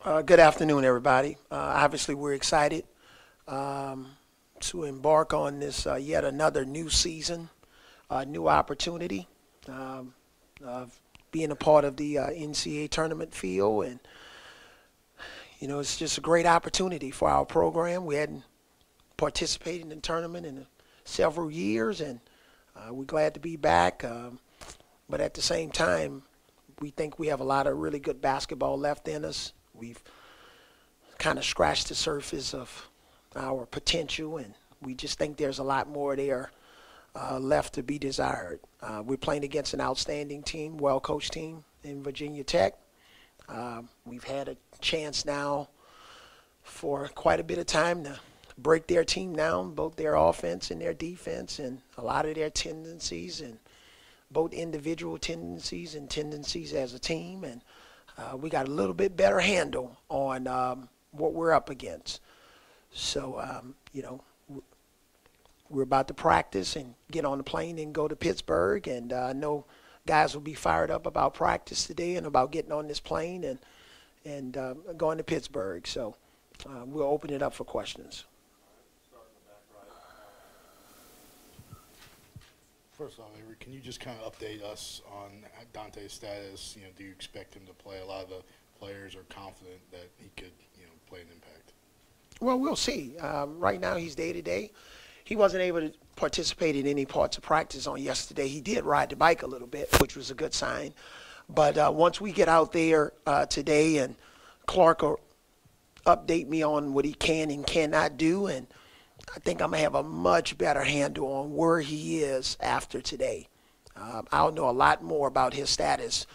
Good afternoon, everybody. Obviously, we're excited to embark on this yet another new season, new opportunity of being a part of the NCAA Tournament field. And, it's just a great opportunity for our program. We hadn't participated in the tournament in several years, and we're glad to be back. But at the same time, we think we have a lot of really good basketball left in us. We've kind of scratched the surface of our potential, and we just think there's a lot more there left to be desired. We're playing against an outstanding team, well-coached team in Virginia Tech. We've had a chance now for quite a bit of time to break their team down, both their offense and their defense, and a lot of their tendencies, and both individual tendencies and tendencies as a team. And we got a little bit better handle on what we're up against. So, we're about to practice and get on the plane and go to Pittsburgh. And I know guys will be fired up about practice today and about getting on this plane and going to Pittsburgh. So we'll open it up for questions. First off, Avery, can you just kind of update us on Donta's status? Do you expect him to play? A lot of the players are confident that he could, play an impact. Well, we'll see. Right now, he's day-to-day. He wasn't able to participate in any parts of practice on yesterday. He did ride the bike a little bit, which was a good sign. But once we get out there today, and Clark will update me on what he can and cannot do, and I think I'm going to have a much better handle on where he is after today. I'll know a lot more about his status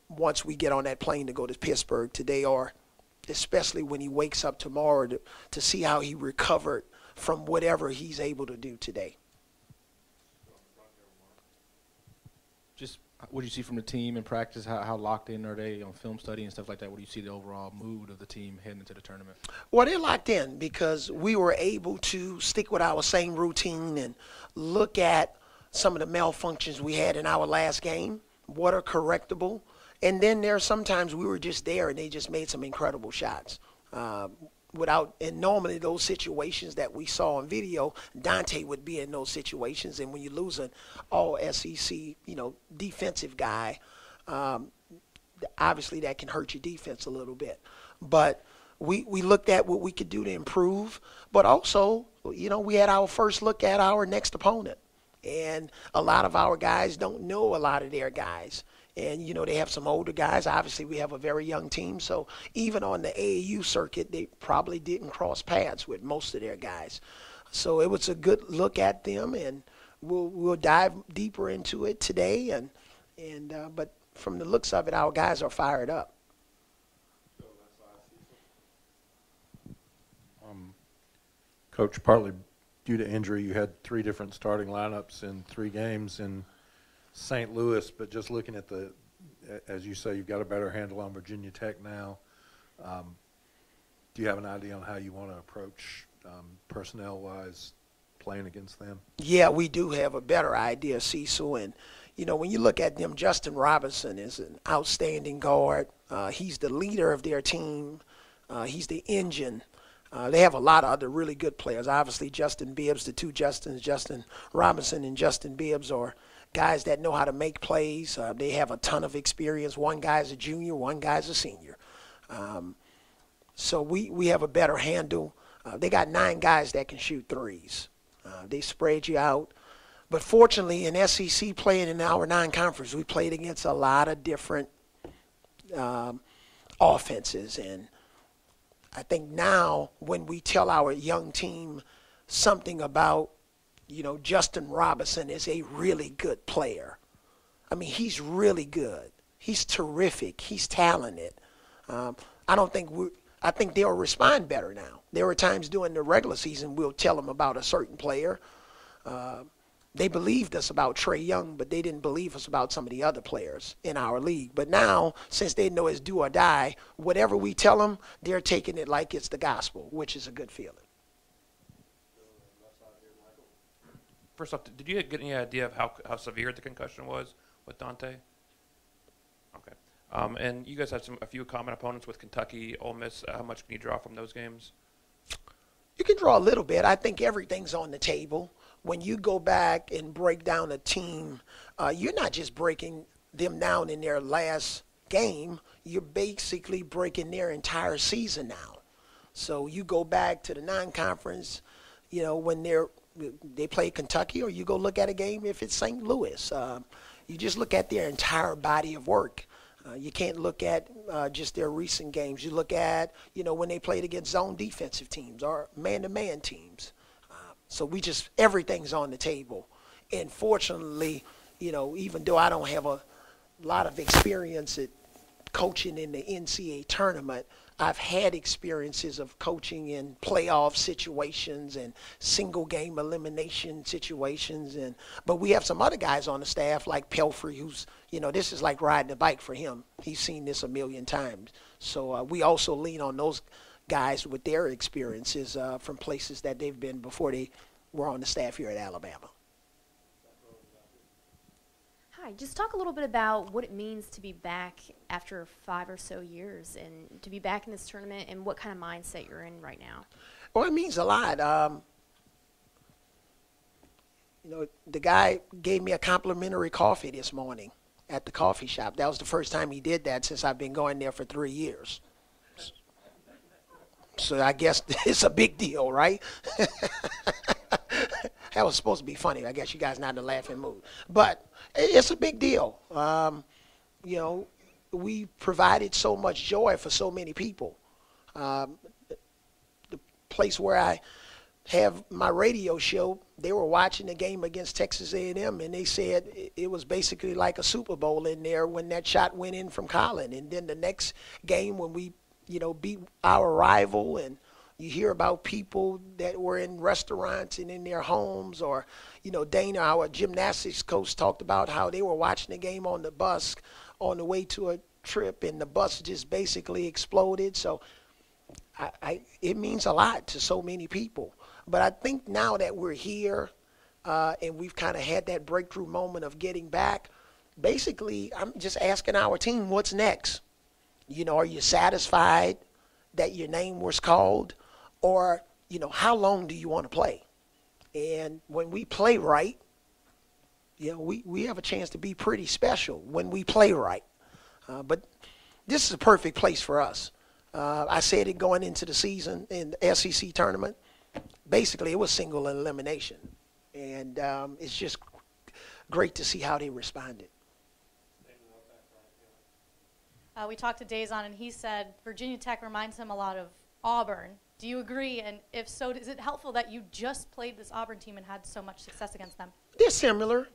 once we get on that plane to go to Pittsburgh today, or especially when he wakes up tomorrow to see how he recovered from whatever he's able to do today. Just what do you see from the team in practice? How locked in are they on film study and stuff like that? What do you see the overall mood of the team heading into the tournament? Well, they're locked in because we were able to stick with our same routine and look at some of the malfunctions we had in our last game, what are correctable. And then there are sometimes we were just there and they just made some incredible shots. And normally those situations that we saw on video, Donta would be in those situations. And when you lose an all SEC, defensive guy, obviously that can hurt your defense a little bit. But we looked at what we could do to improve. But also, we had our first look at our next opponent. And a lot of our guys don't know a lot of their guys. And, they have some older guys. Obviously, we have a very young team. So even on the AAU circuit, they probably didn't cross paths with most of their guys. So it was a good look at them, and we'll dive deeper into it today. But from the looks of it, our guys are fired up. Coach, partly due to injury, you had 3 different starting lineups in 3 games in St. Louis, but just looking at as you say, you've got a better handle on Virginia Tech now. Do you have an idea on how you want to approach personnel-wise playing against them? Yeah, we do have a better idea, Cecil. And, when you look at them, Justin Robinson is an outstanding guard. He's the leader of their team. He's the engine. They have a lot of other really good players. Obviously, Justin Bibbs, the 2 Justins, Justin Robinson and Justin Bibbs, are guys that know how to make plays. They have a ton of experience. One guy's a junior, one guy's a senior. So we have a better handle. They got 9 guys that can shoot threes. They spread you out. But fortunately, in SEC playing in our non-conference, we played against a lot of different offenses. And I think now when we tell our young team something about, Justin Robinson is a really good player. I mean, he's really good. He's terrific. He's talented. I think they'll respond better now. There were times during the regular season we'll tell them about a certain player. They believed us about Trae Young, but they didn't believe us about some of the other players in our league. But now, since they know it's do or die, whatever we tell them, they're taking it like it's the gospel, which is a good feeling. First off, did you get any idea of how severe the concussion was with Donta? Okay. And you guys have a few common opponents with Kentucky, Ole Miss. How much can you draw from those games? You can draw a little bit. I think everything's on the table. When you go back and break down a team, you're not just breaking them down in their last game. You're basically breaking their entire season now. So you go back to the non-conference, when they play Kentucky, or you go look at a game if it's St. Louis. You just look at their entire body of work. You can't look at just their recent games. You look at, when they played against zone defensive teams or man-to-man teams. So everything's on the table. And fortunately, even though I don't have a lot of experience at coaching in the NCAA tournament, I've had experiences of coaching in playoff situations and single game elimination situations. But we have some other guys on the staff like Pelfrey, who's, this is like riding a bike for him. He's seen this a million times. So we also lean on those guys with their experiences from places that they've been before they were on the staff here at Alabama. Hi, just talk a little bit about what it means to be back after 5 or so years and to be back in this tournament and what kind of mindset you're in right now. Well, it means a lot. The guy gave me a complimentary coffee this morning at the coffee shop. That was the first time he did that since I've been going there for 3 years. So I guess it's a big deal, right? That was supposed to be funny. I guess you guys not in the laughing mood. But it's a big deal. We provided so much joy for so many people. The place where I have my radio show, they were watching the game against Texas A&M, and they said it was basically like a Super Bowl in there when that shot went in from Colin. And then the next game when we, beat our rival, and you hear about people that were in restaurants and in their homes, or, Dana, our gymnastics coach, talked about how they were watching the game on the bus on the way to a trip, and the bus just basically exploded. So it means a lot to so many people. But I think now that we're here and we've kind of had that breakthrough moment of getting back, basically I'm just asking our team, what's next? Are you satisfied that your name was called? Or, how long do you want to play? And when we play right, we have a chance to be pretty special when we play right. But this is a perfect place for us. I said it going into the season in the SEC tournament. Basically, it was single elimination. And it's just great to see how they responded. We talked to Dazon, and he said Virginia Tech reminds him a lot of Auburn. Do you agree? And if so, is it helpful that you just played this Auburn team and had so much success against them? They're similar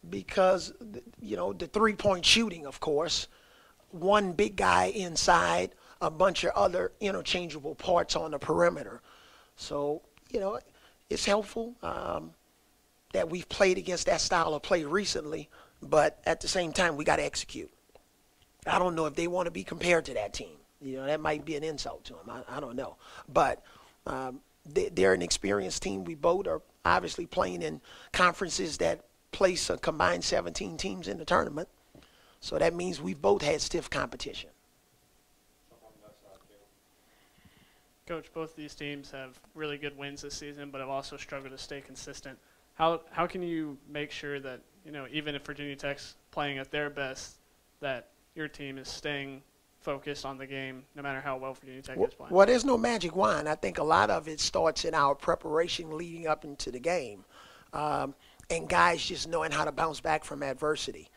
because, the three-point shooting, of course, one big guy inside, a bunch of other interchangeable parts on the perimeter. So, it's helpful that we've played against that style of play recently, but at the same time, we got to execute. I don't know if they want to be compared to that team. That might be an insult to them. I don't know. But they're an experienced team. We both are obviously playing in conferences that place a combined 17 teams in the tournament. So that means we've both had stiff competition. Coach, both of these teams have really good wins this season, but have also struggled to stay consistent. How can you make sure that, even if Virginia Tech's playing at their best, that your team is staying focused on the game no matter how well Virginia Tech is playing? Well, there's no magic wand. I think a lot of it starts in our preparation leading up into the game, and guys just knowing how to bounce back from adversity.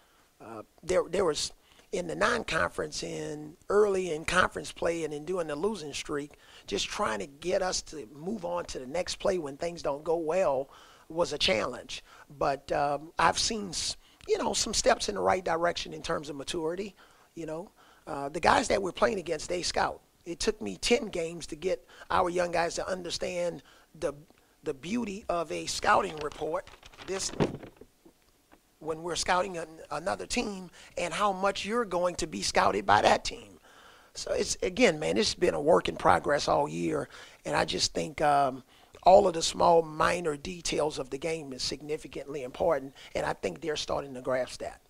There was in the non-conference and early in conference play and in doing the losing streak, just trying to get us to move on to the next play when things don't go well was a challenge. But I've seen, some steps in the right direction in terms of maturity. The guys that we're playing against, they scout. It took me 10 games to get our young guys to understand the beauty of a scouting report. When we're scouting another team and how much you're going to be scouted by that team. So it's been a work in progress all year, and I just think all of the small minor details of the game is significantly important, and I think they're starting to grasp that.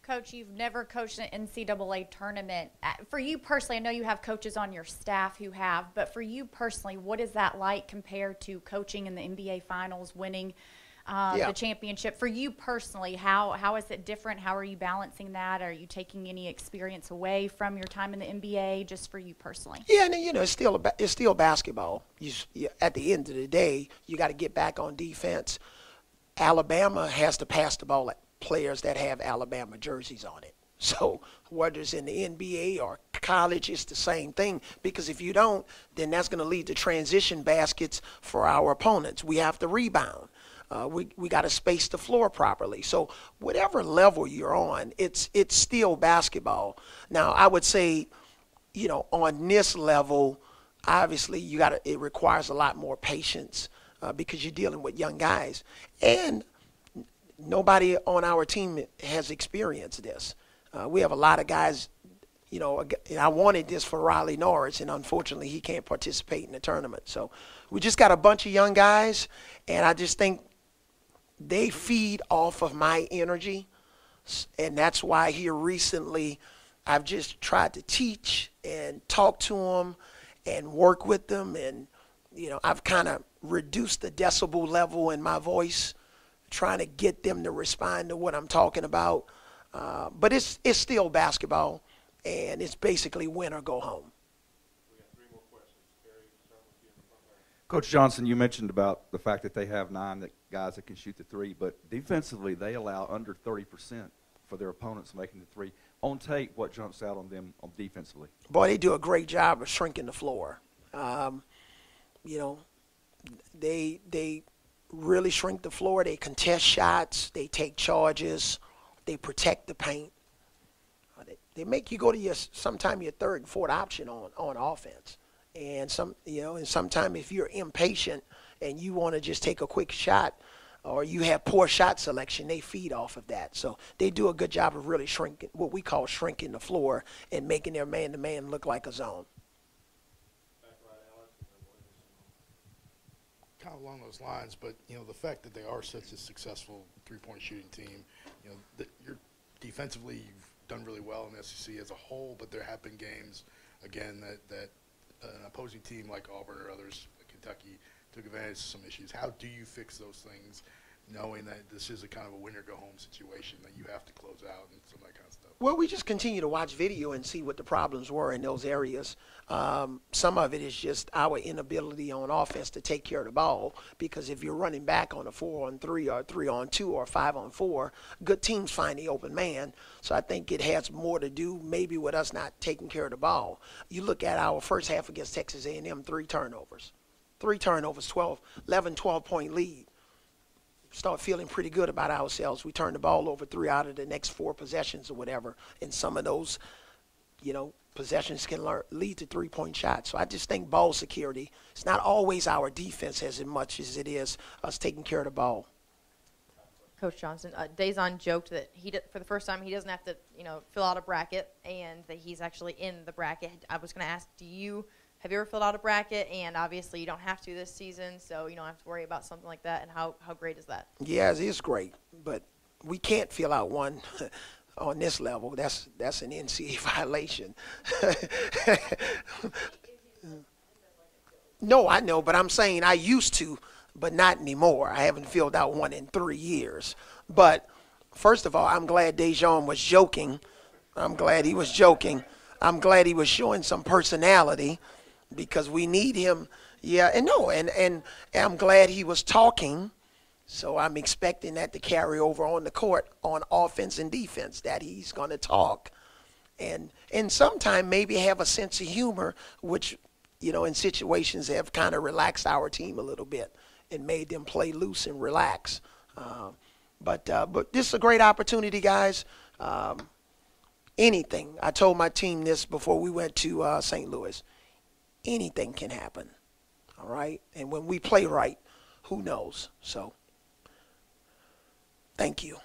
Coach, you've never coached an NCAA tournament. For you personally, I know you have coaches on your staff who have, but for you personally, what is that like compared to coaching in the NBA Finals, winning the championship? For you personally, how is it different? How are you balancing that? Are you taking any experience away from your time in the NBA, just for you personally? Yeah, and it's still basketball. At the end of the day, you got to get back on defense. Alabama has to pass the ball at players that have Alabama jerseys on it. So whether it's in the NBA or college, it's the same thing, because if you don't, then that's going to lead to transition baskets for our opponents. We have to rebound. We got to space the floor properly. So whatever level you're on, it's still basketball. Now, I would say, on this level, obviously it requires a lot more patience because you're dealing with young guys. And nobody on our team has experienced this. We have a lot of guys, and I wanted this for Riley Norris, and unfortunately he can't participate in the tournament. So we just got a bunch of young guys, and I just think they feed off of my energy. And that's why here recently I've just tried to teach and talk to them and work with them. And, I've kind of reduced the decibel level in my voice, trying to get them to respond to what I'm talking about. But it's still basketball, and it's basically win or go home. We got 3 more questions. Barry, start with you in the front there. Coach Johnson, you mentioned about the fact that they have 9 guys that can shoot the 3, but defensively they allow under 30% for their opponents making the 3. On tape, what jumps out on them defensively? Boy, they do a great job of shrinking the floor. They really shrink the floor. They contest shots. They take charges. They protect the paint. They make you go to sometime your 3rd and 4th option on offense. And sometimes if you're impatient and you want to just take a quick shot, or you have poor shot selection, they feed off of that. So they do a good job of really shrinking, what we call shrinking the floor, and making their man-to-man look like a zone. Kind of along those lines, but the fact that they are such a successful 3-point shooting team, you're defensively, you've done really well in the SEC as a whole, but there have been games again that an opposing team like Auburn or others, like Kentucky, took advantage of some issues. How do you fix those things, knowing that this is a kind of a win-or-go-home situation that you have to close out and some of that kind of stuff? Well, we just continue to watch video and see what the problems were in those areas. Some of it is just our inability on offense to take care of the ball, because if you're running back on a 4-on-3 or 3-on-2 or 5-on-4, good teams find the open man. So I think it has more to do maybe with us not taking care of the ball. You look at our first half against Texas A&M, 3 turnovers. 3 turnovers, 12-point lead. Start feeling pretty good about ourselves. We turned the ball over 3 out of the next 4 possessions or whatever. And some of those, possessions can lead to 3-point shots. So I just think ball security, it's not always our defense as much as it is us taking care of the ball. Coach Johnson, Dazon joked that for the first time he doesn't have to, fill out a bracket, and that he's actually in the bracket. I was going to ask, have you ever filled out a bracket? And obviously you don't have to this season, so you don't have to worry about something like that. And how great is that? Yeah, it is great, but we can't fill out one on this level. That's an NCAA violation. No, I know, but I'm saying I used to, but not anymore. I haven't filled out one in 3 years. But first of all, I'm glad Dejon was joking. I'm glad he was joking. I'm glad he was showing some personality, because we need him. Yeah, and I'm glad he was talking. So I'm expecting that to carry over on the court on offense and defense, that he's going to talk. And sometime maybe have a sense of humor, which, in situations have kind of relaxed our team a little bit and made them play loose and relax. But this is a great opportunity, guys. Anything. I told my team this before we went to St. Louis. Anything can happen, all right? And when we play right, who knows? So, thank you.